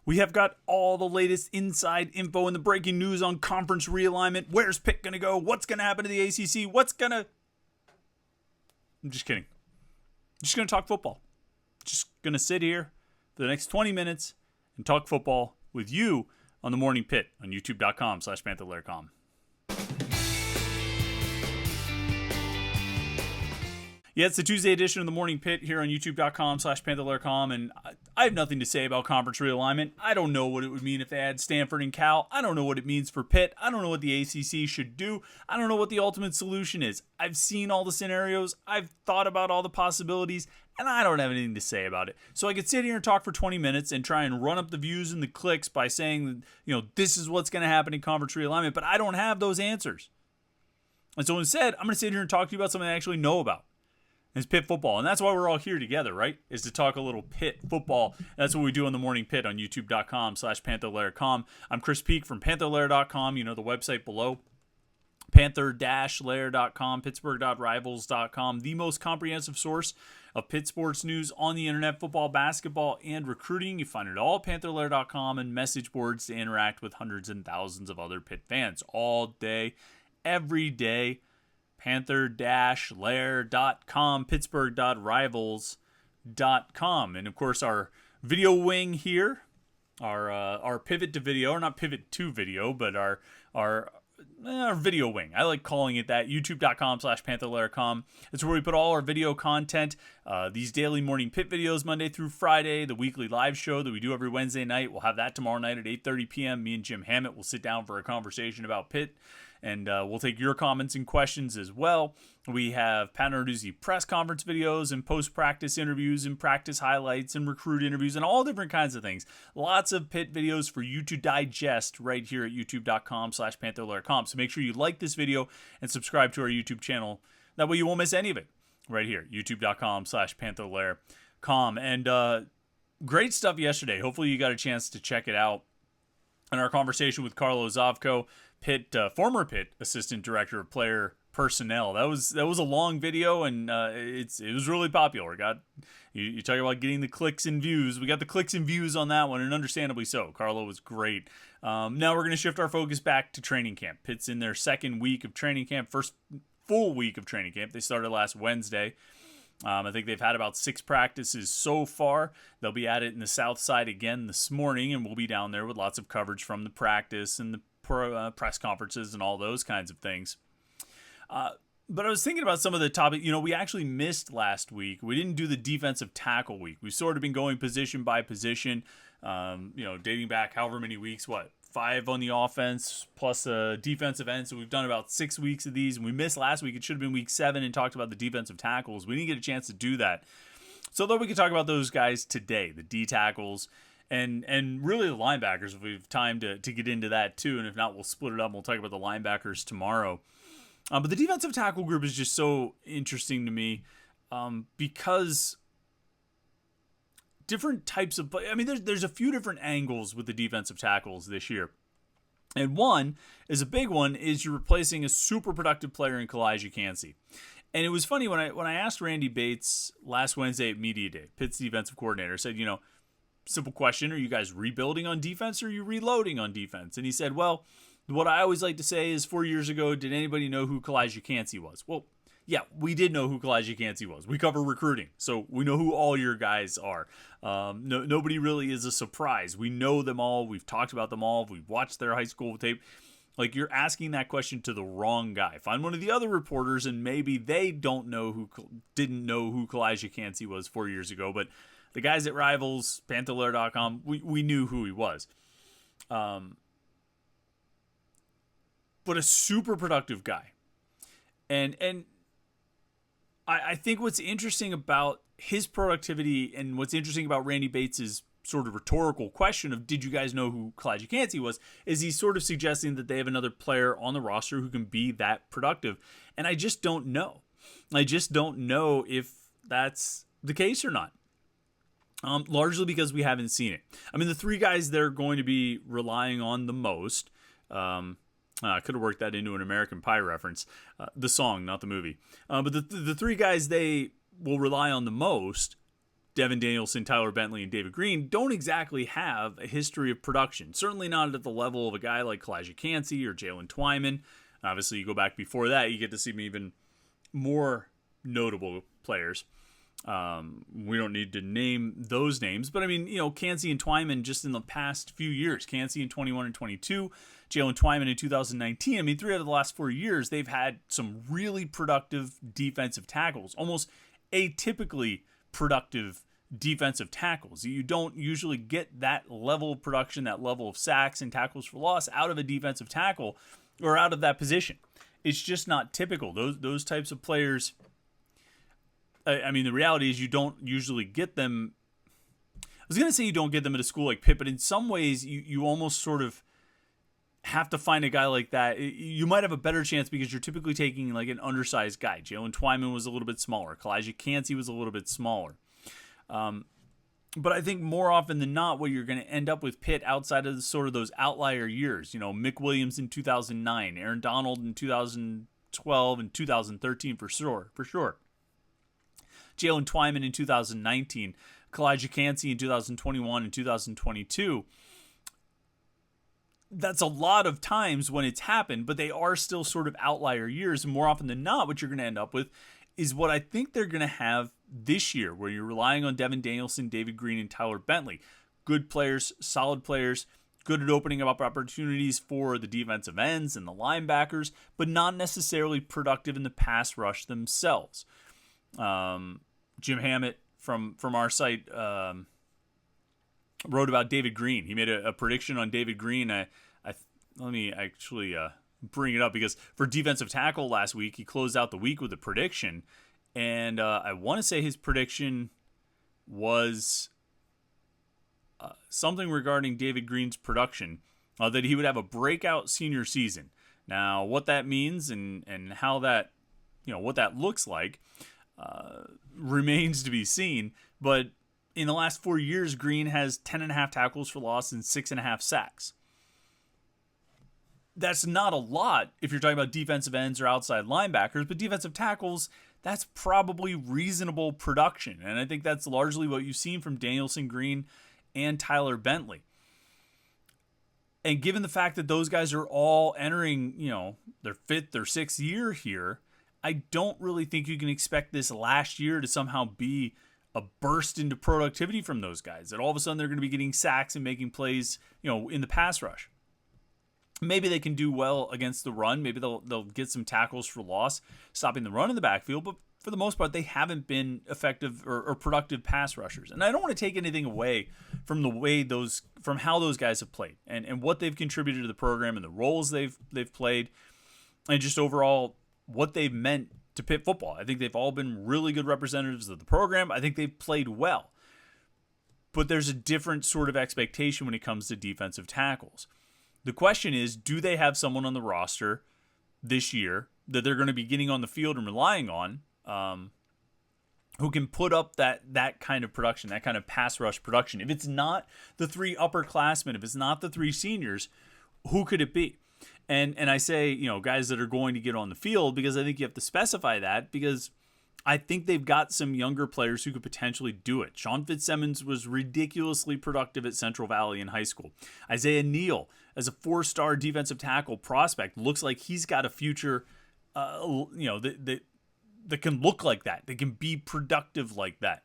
We have got all the latest inside info and the breaking news on conference realignment. Where's Pitt going to go? What's going to happen to the ACC? I'm just kidding. I'm just going to talk football. Just going to sit here for the next 20 minutes and talk football with you on the Morning Pitt on youtube.com/Panther-Lair.com. Yeah, it's the Tuesday edition of the Morning Pitt here on youtube.com/Panther-Lair.com, and I have nothing to say about conference realignment. I don't know what it would mean if they had Stanford and Cal. I don't know what it means for Pitt. I don't know what the ACC should do. I don't know what the ultimate solution is. I've seen all the scenarios. I've thought about all the possibilities, and I don't have anything to say about it. So I could sit here and talk for 20 minutes and try and run up the views and the clicks by saying, this is what's going to happen in conference realignment, but I don't have those answers. And so instead, I'm going to sit here and talk to you about something I actually know about. It's Pitt football, and that's why we're all here together, right? Is to talk a little Pitt football. That's what we do on the Morning Pitt on youtube.com/Panther-Lair.com. I'm Chris Peak from Panther-Lair.com, the website below. Panther-Lair.com, Pittsburgh.rivals.com, the most comprehensive source of Pitt sports news on the internet, football, basketball, and recruiting. You find it all at Panther-Lair.com and message boards to interact with hundreds and thousands of other Pitt fans all day, every day. Panther-Lair.com, Pittsburgh.rivals.com. And of course, our video wing here, our pivot to video, or not pivot to video, but our video wing. I like calling it that. youtube.com/Panther-Lair.com. It's where we put all our video content. These daily Morning Pitt videos, Monday through Friday. The weekly live show that we do every Wednesday night. We'll have that tomorrow night at 8:30 p.m. Me and Jim Hammett will sit down for a conversation about Pitt. And we'll take your comments and questions as well. We have Pat Narduzzi press conference videos and post-practice interviews and practice highlights and recruit interviews and all different kinds of things. Lots of Pitt videos for you to digest right here at youtube.com/Panther-Lair.com. So make sure you like this video and subscribe to our YouTube channel. That way you won't miss any of it right here, youtube.com/Panther-Lair.com. And great stuff yesterday. Hopefully you got a chance to check it out. In our conversation with Carlo Zovko, Pitt, former Pitt assistant director of player personnel. That was a long video, and it was really popular. You talk about getting the clicks and views. We got the clicks and views on that one, and understandably so. Carlo was great. Now we're going to shift our focus back to training camp. Pitt's in their second week of training camp, first full week of training camp. They started last Wednesday. I think they've had about 6 practices so far. They'll be at it in the South Side again this morning, and we'll be down there with lots of coverage from the practice and the press conferences and all those kinds of things. But I was thinking about some of the topic. We actually missed last week. We didn't do the defensive tackle week. We've sort of been going position by position, dating back however many weeks, 5 on the offense plus a defensive end. So we've done about 6 weeks of these, and we missed last week. It should have been week 7 and talked about the defensive tackles. We didn't get a chance to do that. So though we could talk about those guys today, the D tackles and really the linebackers, if we have time to get into that too. And if not, we'll split it up and we'll talk about the linebackers tomorrow. But the defensive tackle group is just so interesting to me because different types of play. I mean, there's a few different angles with the defensive tackles this year. And one is a big one is you're replacing a super productive player in Calijah Kancey. And it was funny when I asked Randy Bates last Wednesday at Media Day, Pitt's defensive coordinator, said, simple question, are you guys rebuilding on defense or are you reloading on defense? And he said, well, what I always like to say is 4 years ago, did anybody know who Calijah Kancey was? Well, yeah, we did know who Calijah Kancey was. We cover recruiting, so we know who all your guys are. Nobody really is a surprise. We know them all. We've talked about them all. We've watched their high school tape. Like, you're asking that question to the wrong guy. Find one of the other reporters, and maybe they didn't know who Calijah Kancey was 4 years ago, but the guys at Rivals, Panther-Lair.com, we knew who he was. But a super productive guy. And I think what's interesting about his productivity and what's interesting about Randy Bates' sort of rhetorical question of did you guys know who Calijah Kancey was, is he's sort of suggesting that they have another player on the roster who can be that productive. And I just don't know. I just don't know if that's the case or not. Largely because we haven't seen it. I mean, the 3 guys they're going to be relying on the most, I could have worked that into an American Pie reference, the song, not the movie. But the 3 guys they will rely on the most Devin Danielson, Tyler Bentley, and David Green don't exactly have a history of production. Certainly not at the level of a guy like Calijah Kancey or Jalen Twyman. Obviously, you go back before that, you get to see even more notable players. We don't need to name those names, but I mean, Kancey and Twyman just in the past few years, Kancey in 21 and 22, Jalen Twyman in 2019. I mean, 3 out of the last 4 years, they've had some really productive defensive tackles, almost atypically productive defensive tackles. You don't usually get that level of production, that level of sacks and tackles for loss out of a defensive tackle or out of that position. It's just not typical. Those types of players, I mean, the reality is you don't usually get them. I was going to say you don't get them at a school like Pitt, but in some ways you almost sort of have to find a guy like that. You might have a better chance because you're typically taking like an undersized guy. Jalen Twyman was a little bit smaller. Calijah Kancey was a little bit smaller. But I think more often than not, what you're going to end up with Pitt outside of sort of those outlier years, Mick Williams in 2009, Aaron Donald in 2012 and 2013 for sure. Jalen Twyman in 2019, Calijah Kancey in 2021 and 2022. That's a lot of times when it's happened, but they are still sort of outlier years. And more often than not, what you're going to end up with is what I think they're going to have this year, where you're relying on Devin Danielson, David Green, and Tyler Bentley. Good players, solid players, good at opening up opportunities for the defensive ends and the linebackers, but not necessarily productive in the pass rush themselves. Jim Hammett from our site wrote about David Green. He made a prediction on David Green. Let me actually bring it up, because for defensive tackle last week, he closed out the week with a prediction, and I want to say his prediction was something regarding David Green's production, that he would have a breakout senior season. Now, what that means and how that, what that looks like remains to be seen, but in the last 4 years, Green has 10.5 tackles for loss and 6.5 sacks. That's not a lot if you're talking about defensive ends or outside linebackers, but defensive tackles, that's probably reasonable production. And I think that's largely what you've seen from Danielson, Green, and Tyler Bentley. And given the fact that those guys are all entering, their 5th or 6th year here, I don't really think you can expect this last year to somehow be a burst into productivity from those guys. That all of a sudden they're going to be getting sacks and making plays, in the pass rush. Maybe they can do well against the run. Maybe they'll get some tackles for loss, stopping the run in the backfield. But for the most part, they haven't been effective or productive pass rushers. And I don't want to take anything away from from how those guys have played and what they've contributed to the program and the roles they've played, and just overall what they've meant to Pitt football. I think they've all been really good representatives of the program. I think they've played well. But there's a different sort of expectation when it comes to defensive tackles. The question is, do they have someone on the roster this year that they're going to be getting on the field and relying on, who can put up that kind of production, that kind of pass rush production? If it's not the 3 upperclassmen, if it's not the 3 seniors, who could it be? And I say, guys that are going to get on the field, because I think you have to specify that, because I think they've got some younger players who could potentially do it. Sean Fitzsimmons was ridiculously productive at Central Valley in high school. Isaiah Neal, as a 4-star defensive tackle prospect, looks like he's got a future, that can look like that. They can be productive like that.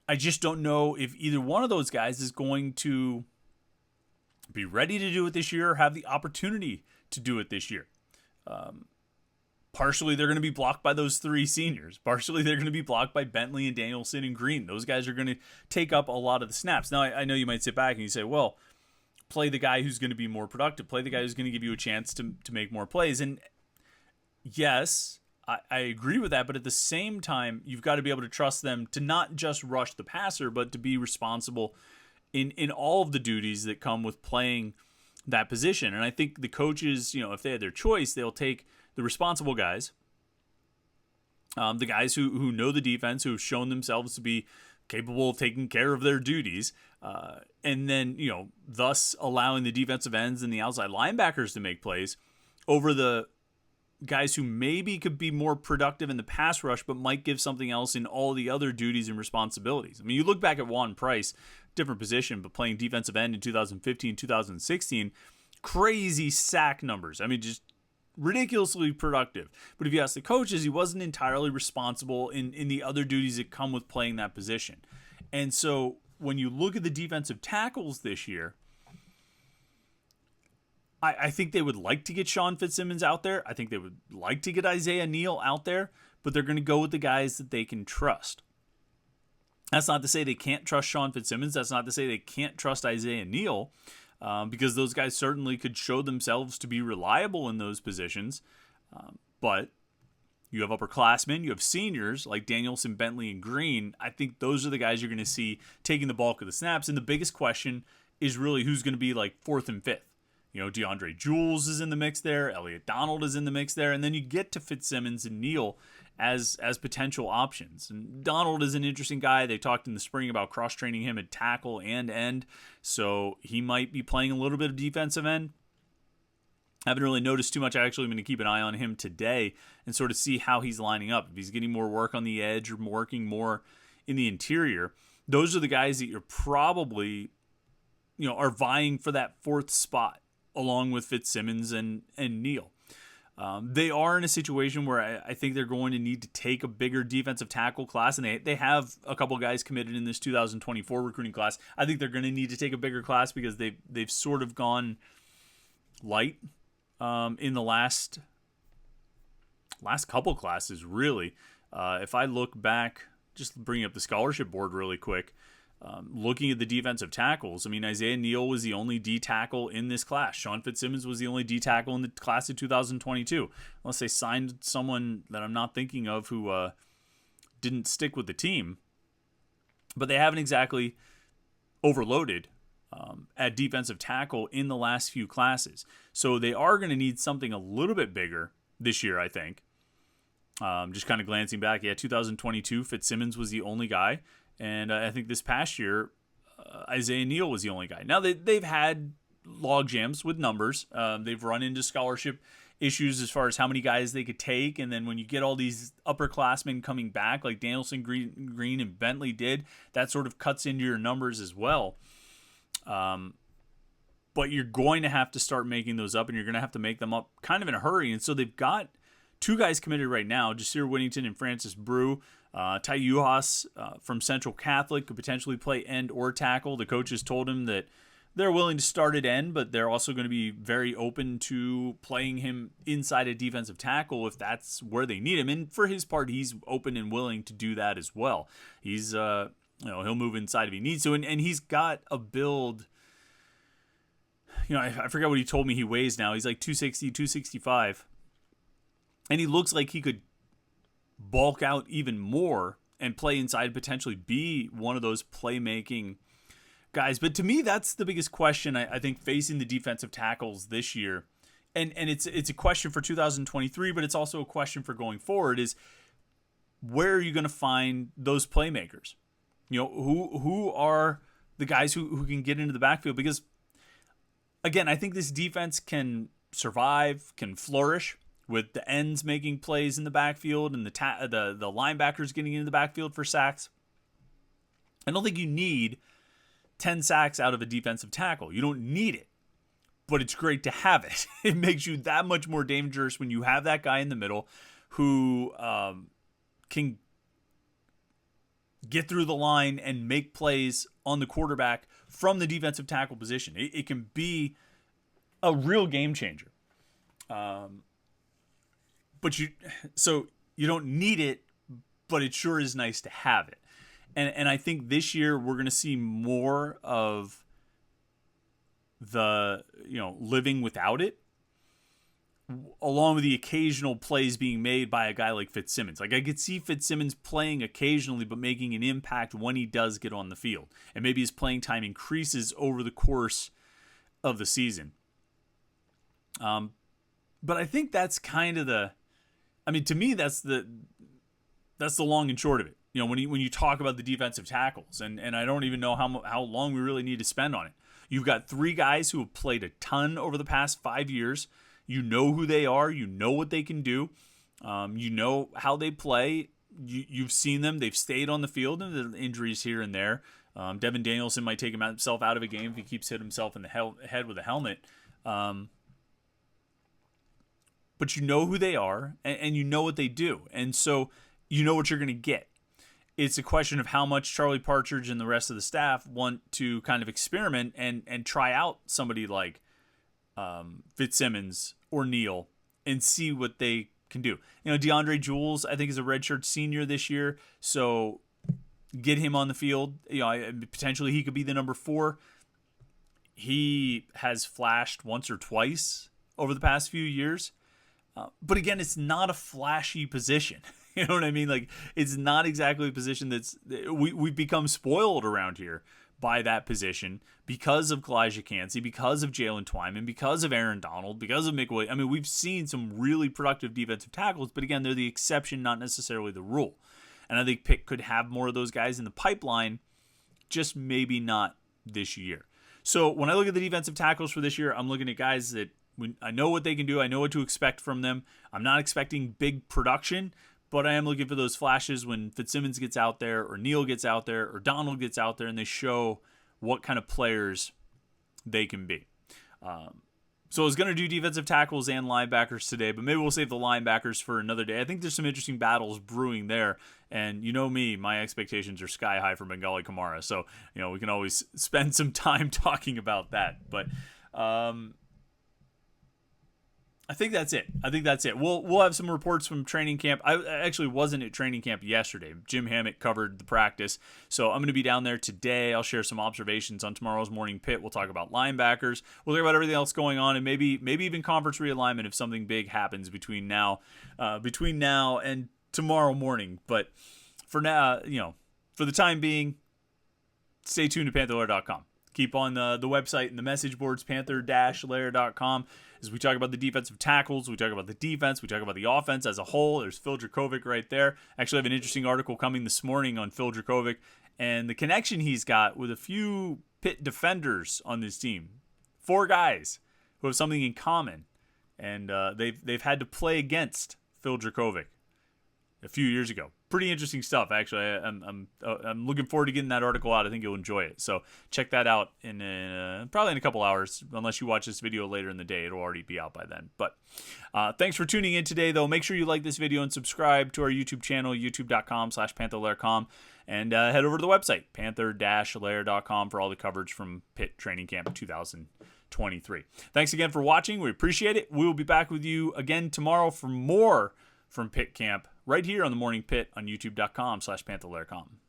I just don't know if either one of those guys is going to be ready to do it this year or have the opportunity to do it this year. Partially, they're going to be blocked by those 3 seniors. Partially, they're going to be blocked by Bentley and Danielson and Green. Those guys are going to take up a lot of the snaps. Now, I know you might sit back and you say, well, play the guy who's going to be more productive. Play the guy who's going to give you a chance to make more plays. And yes, I agree with that. But at the same time, you've got to be able to trust them to not just rush the passer, but to be responsible in all of the duties that come with playing that position. And I think the coaches, if they had their choice, they'll take the responsible guys, the guys who know the defense, who have shown themselves to be capable of taking care of their duties, and then, thus allowing the defensive ends and the outside linebackers to make plays over the guys who maybe could be more productive in the pass rush, but might give something else in all the other duties and responsibilities. I mean, you look back at Juan Price, different position, but playing defensive end in 2015, 2016, crazy sack numbers. I mean, just ridiculously productive. But if you ask the coaches, he wasn't entirely responsible in the other duties that come with playing that position. And so when you look at the defensive tackles this year, I think they would like to get Sean Fitzsimmons out there. I think they would like to get Isaiah Neal out there, but they're going to go with the guys that they can trust. That's not to say they can't trust Sean Fitzsimmons. That's not to say they can't trust Isaiah Neal, because those guys certainly could show themselves to be reliable in those positions. But you have upperclassmen, you have seniors like Danielson, Bentley, and Green. I think those are the guys you're going to see taking the bulk of the snaps. And the biggest question is really who's going to be like fourth and fifth. You know, DeAndre Jules is in the mix there. Elliot Donald is in the mix there. And then you get to Fitzsimmons and Neal as potential options. And Donald is an interesting guy. They talked in the spring about cross-training him at tackle and end. So he might be playing a little bit of defensive end. I haven't really noticed too much. I actually am going to keep an eye on him today and sort of see how he's lining up. If he's getting more work on the edge or working more in the interior, those are the guys that you're probably, are vying for that fourth spot, along with Fitzsimmons and Neal. They are in a situation where I think they're going to need to take a bigger defensive tackle class, and they have a couple guys committed in this 2024 recruiting class. I think they're going to need to take a bigger class because they've sort of gone light in the last couple classes, really. If I look back, just bringing up the scholarship board really quick, looking at the defensive tackles, I mean, Isaiah Neal was the only D tackle in this class. Sean Fitzsimmons was the only D tackle in the class of 2022. Unless they signed someone that I'm not thinking of who didn't stick with the team. But they haven't exactly overloaded at defensive tackle in the last few classes. So they are going to need something a little bit bigger this year, I think. Just kind of glancing back, 2022, Fitzsimmons was the only guy. And I think this past year, Isaiah Neal was the only guy. Now, they've had log jams with numbers. They've run into scholarship issues as far as how many guys they could take. And then when you get all these upperclassmen coming back, like Danielson, Green, and Bentley did, that sort of cuts into your numbers as well. But you're going to have to start making those up, and you're going to have to make them up kind of in a hurry. And so they've got two guys committed right now, Jasir Whittington and Francis Brew. Ty Uhas from Central Catholic could potentially play end or tackle. The coaches told him that they're willing to start at end, but they're also going to be very open to playing him inside a defensive tackle if that's where they need him. And for his part, he's open and willing to do that as well. He's, he'll move inside if he needs to. And he's got a build. I forget what he told me he weighs now. He's like 260, 265. And he looks like he could bulk out even more and play inside, potentially be one of those playmaking guys. But to me, that's the biggest question, I think, facing the defensive tackles this year. And it's a question for 2023, but it's also a question for going forward, is where are you going to find those playmakers? Who are the guys who can get into the backfield? Because, again, I think this defense can survive, can flourish with the ends making plays in the backfield and the linebackers getting into the backfield for sacks. I don't think you need 10 sacks out of a defensive tackle. You don't need it, but it's great to have it. It makes you that much more dangerous when you have that guy in the middle who can get through the line and make plays on the quarterback from the defensive tackle position. It can be a real game changer. But you don't need it, but it sure is nice to have it. And I think this year we're going to see more of the, living without it, along with the occasional plays being made by a guy like Fitzsimmons. Like, I could see Fitzsimmons playing occasionally, but making an impact when he does get on the field. And maybe his playing time increases over the course of the season. But I think that's kind of to me, that's the long and short of it. When you talk about the defensive tackles, and I don't even know how long we really need to spend on it. You've got three guys who have played a ton over the past 5 years. You know who they are. You know what they can do. You know how they play. You've seen them. They've stayed on the field, and the injuries here and there. Devin Danielson might take himself out of a game if he keeps hitting himself in the head with a helmet. But you know who they are, and you know what they do. And so you know what you're going to get. It's a question of how much Charlie Partridge and the rest of the staff want to kind of experiment and try out somebody like Fitzsimmons or Neal and see what they can do. DeAndre Jules, I think, is a redshirt senior this year, so get him on the field. Potentially he could be the number 4. He has flashed once or twice over the past few years, but again, it's not a flashy position. You know what I mean? Like, it's not exactly a position we've become spoiled around here by that position because of Calijah Kancey, because of Jalen Twyman, because of Aaron Donald, because of Mick Williams. I mean, we've seen some really productive defensive tackles, but again, they're the exception, not necessarily the rule. And I think Pitt could have more of those guys in the pipeline, just maybe not this year. So when I look at the defensive tackles for this year, I'm looking at guys that I know what they can do. I know what to expect from them. I'm not expecting big production, but I am looking for those flashes when Fitzsimmons gets out there, or Neal gets out there, or Donald gets out there, and they show what kind of players they can be. So I was going to do defensive tackles and linebackers today, but maybe we'll save the linebackers for another day. I think there's some interesting battles brewing there. And you know me, my expectations are sky high for Bengali Kamara. So, we can always spend some time talking about that. But I think that's it. We'll have some reports from training camp. I actually wasn't at training camp yesterday. Jim Hammett covered the practice, so I'm going to be down there today. I'll share some observations on tomorrow's Morning Pitt. We'll talk about linebackers. We'll talk about everything else going on, and maybe even conference realignment if something big happens between now and tomorrow morning. But for now, for the time being, stay tuned to Panther-Lair.com. Keep on the website and the message boards, Panther-Lair.com. As we talk about the defensive tackles, we talk about the defense, we talk about the offense as a whole. There's Phil Dracovic right there. Actually, I have an interesting article coming this morning on Phil Dracovic and the connection he's got with a few Pitt defenders on this team. 4 guys who have something in common, and they've had to play against Phil Dracovic a few years ago. Pretty interesting stuff, actually. I'm looking forward to getting that article out. I think you'll enjoy it. So check that out probably in a couple hours. Unless you watch this video later in the day, it'll already be out by then. But thanks for tuning in today, though. Make sure you like this video and subscribe to our YouTube channel, youtube.com/Panther-Lair.com, and head over to the website, Panther-Lair.com, for all the coverage from Pitt Training Camp 2023. Thanks again for watching. We appreciate it. We will be back with you again tomorrow for more from Pitt Camp right here on the Morning Pitt on youtube.com/Panther-Lair.com.